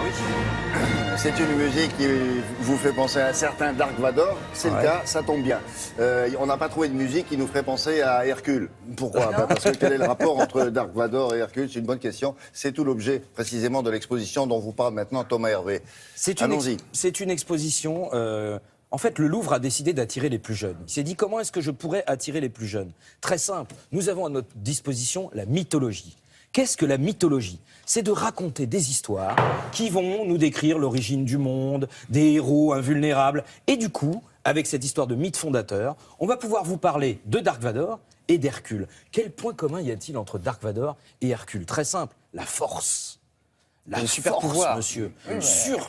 oui. C'est une musique qui vous fait penser à un certain Dark Vador. C'est le cas, ça tombe bien. On n'a pas trouvé de musique qui nous ferait penser à Hercule. Pourquoi? Parce que quel est le rapport entre Dark Vador et Hercule? C'est une bonne question. C'est tout l'objet précisément de l'exposition dont vous parle maintenant Thomas Hervé. Allons-y. C'est une exposition... En fait, le Louvre a décidé d'attirer les plus jeunes. Il s'est dit, comment est-ce que je pourrais attirer les plus jeunes? Très simple, nous avons à notre disposition la mythologie. Qu'est-ce que la mythologie? C'est de raconter des histoires qui vont nous décrire l'origine du monde, des héros invulnérables. Et du coup, avec cette histoire de mythe fondateur, on va pouvoir vous parler de Dark Vador et d'Hercule. Quel point commun y a-t-il entre Dark Vador et Hercule? Très simple, la force. La super pouvoir, monsieur.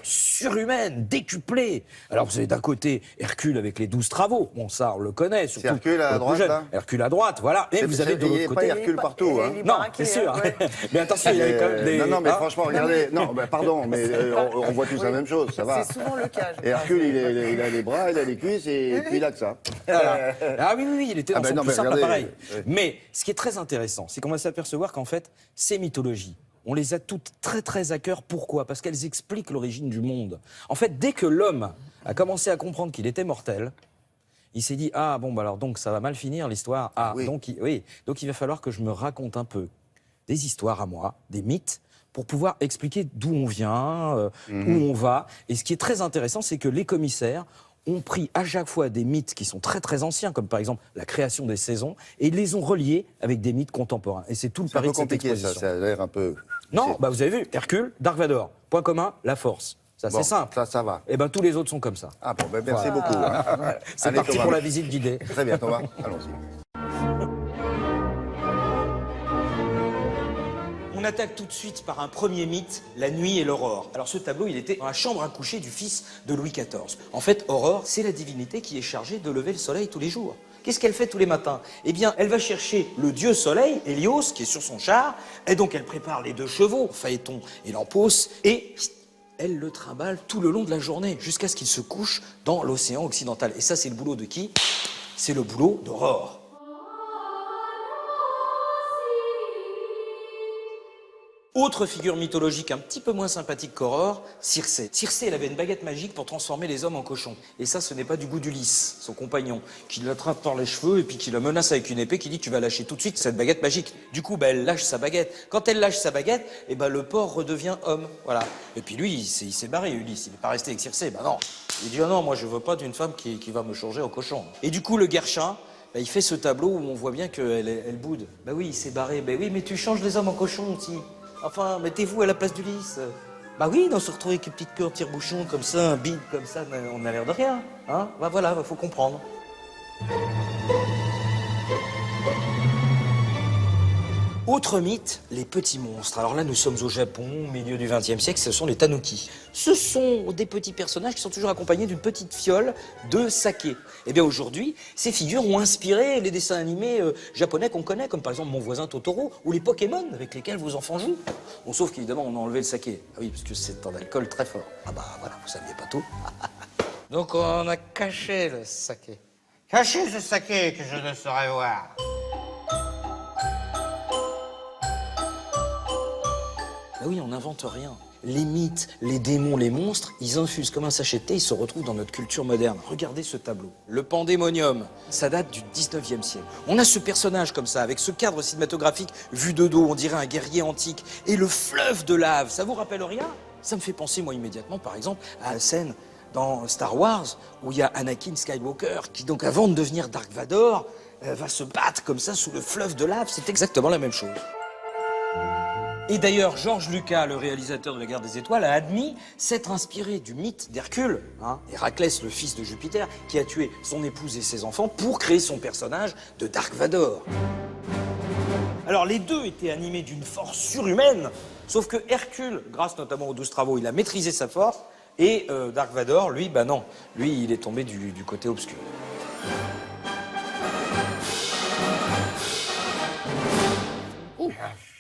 Surhumaine, décuplée. Alors, vous avez d'un côté Hercule avec les 12 travaux. Bon, ça, on le connaît. C'est Hercule à droite, là? Hercule à droite, voilà. Et vous avez de l'autre côté... Il n'y a pas Hercule partout, hein. Non, c'est sûr. Ouais. Mais attention, il y avait quand même des... Non, mais franchement, regardez... Non, pardon, mais on voit tous la même chose, ça va. C'est souvent le cas. Et Hercule, il a les bras, il a les cuisses, et puis il a que ça. Ah oui, il était dans son plus simple appareil. Ouais. Mais ce qui est très intéressant, c'est qu'on va s'apercevoir qu'en fait, ces mythologies, on les a toutes très à cœur. Pourquoi? Parce qu'elles expliquent l'origine du monde. En fait, dès que l'homme a commencé à comprendre qu'il était mortel, il s'est dit, ah bon, bah alors donc ça va mal finir l'histoire. Ah, oui. donc il va falloir que je me raconte un peu des histoires à moi, des mythes, pour pouvoir expliquer d'où on vient, où on va. Et ce qui est très intéressant, c'est que les commissaires ont pris à chaque fois des mythes qui sont très anciens, comme par exemple la création des saisons, et ils les ont reliés avec des mythes contemporains. Et c'est tout le pari de cette exposition. Ça a l'air un peu... Non, bah vous avez vu, Hercule, Dark Vador, point commun, la force. Ça, Bon, c'est simple. ça va. Et ben tous les autres sont comme ça. Ah bon, ben merci beaucoup. Hein. C'est Allez, parti Thomas. pour la visite guidée. Très bien, Thomas, allons-y. On attaque tout de suite par un premier mythe, la nuit et l'aurore. Alors ce tableau, il était dans la chambre à coucher du fils de Louis XIV. En fait, Aurore, c'est la divinité qui est chargée de lever le soleil tous les jours. Qu'est-ce qu'elle fait tous les matins? Eh bien, elle va chercher le dieu soleil, Hélios, qui est sur son char, et donc elle prépare les 2 chevaux, Phaéton et Lampos, et elle le trimballe tout le long de la journée, jusqu'à ce qu'il se couche dans l'océan occidental. Et ça, c'est le boulot de qui? C'est le boulot d'Aurore. Autre figure mythologique un petit peu moins sympathique qu'Aurore, Circé. Circé, elle avait une baguette magique pour transformer les hommes en cochons. Et ça, ce n'est pas du goût d'Ulysse, son compagnon, qui l'attrape par les cheveux et puis qui la menace avec une épée, qui dit « tu vas lâcher tout de suite cette baguette magique ». Du coup, elle lâche sa baguette. Quand elle lâche sa baguette, le porc redevient homme. Voilà. Et puis lui, il s'est barré, Ulysse. Il n'est pas resté avec Circé. Ben non. Il dit « oh non, moi je veux pas d'une femme qui va me changer en cochon ». Et du coup, le Guerchin, il fait ce tableau où on voit bien qu'elle boude. Bah oui, il s'est barré. Bah oui, mais tu changes les hommes en cochons aussi. Enfin, mettez-vous à la place d'Ulysse. Bah oui, on se retrouve avec une petite queue en tire-bouchon comme ça, un bide comme ça, on a l'air de rien. Hein? Bah voilà, faut comprendre. Autre mythe, les petits monstres. Alors là, nous sommes au Japon, au milieu du XXe siècle, ce sont les tanuki. Ce sont des petits personnages qui sont toujours accompagnés d'une petite fiole de saké. Eh bien aujourd'hui, ces figures ont inspiré les dessins animés japonais qu'on connaît, comme par exemple Mon voisin Totoro, ou les Pokémon avec lesquels vos enfants jouent. Bon, sauf qu'évidemment, on a enlevé le saké. Ah oui, parce que c'est un alcool très fort. Ah bah voilà, vous saviez pas tout. Donc on a caché le saké. Cachez ce saké que je ne saurais voir. Bah oui, on n'invente rien. Les mythes, les démons, les monstres, ils infusent comme un sachet de thé, ils se retrouvent dans notre culture moderne. Regardez ce tableau. Le pandémonium, ça date du 19e siècle. On a ce personnage comme ça, avec ce cadre cinématographique vu de dos, on dirait un guerrier antique. Et le fleuve de lave, ça vous rappelle rien? Ça me fait penser, moi, immédiatement, par exemple, à la scène dans Star Wars, où il y a Anakin Skywalker, qui donc, avant de devenir Dark Vador, va se battre comme ça sous le fleuve de lave. C'est exactement la même chose. Et d'ailleurs, George Lucas, le réalisateur de La Guerre des Étoiles, a admis s'être inspiré du mythe d'Hercule, Héraclès, le fils de Jupiter, qui a tué son épouse et ses enfants pour créer son personnage de Dark Vador. Alors les deux étaient animés d'une force surhumaine, sauf que Hercule, grâce notamment aux 12 travaux, il a maîtrisé sa force, et Dark Vador, lui, bah non, lui, il est tombé du côté obscur.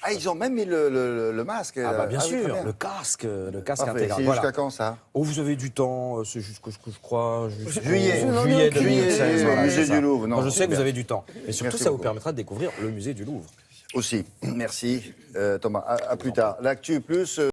Ah, ils ont même mis le masque. Ah bah bien oui, sûr, très bien. le casque Parfait. intégral. C'est Voilà. jusqu'à quand ça? Oh, vous avez du temps, c'est jusqu'au, je crois, Juillet. juillet 2016. Au musée du Louvre. Non, Je sais c'est que vous bien. avez du temps. Et surtout, Merci ça vous beaucoup. permettra de découvrir le musée du Louvre. Aussi. Merci, Thomas. À plus tard. L'actu plus...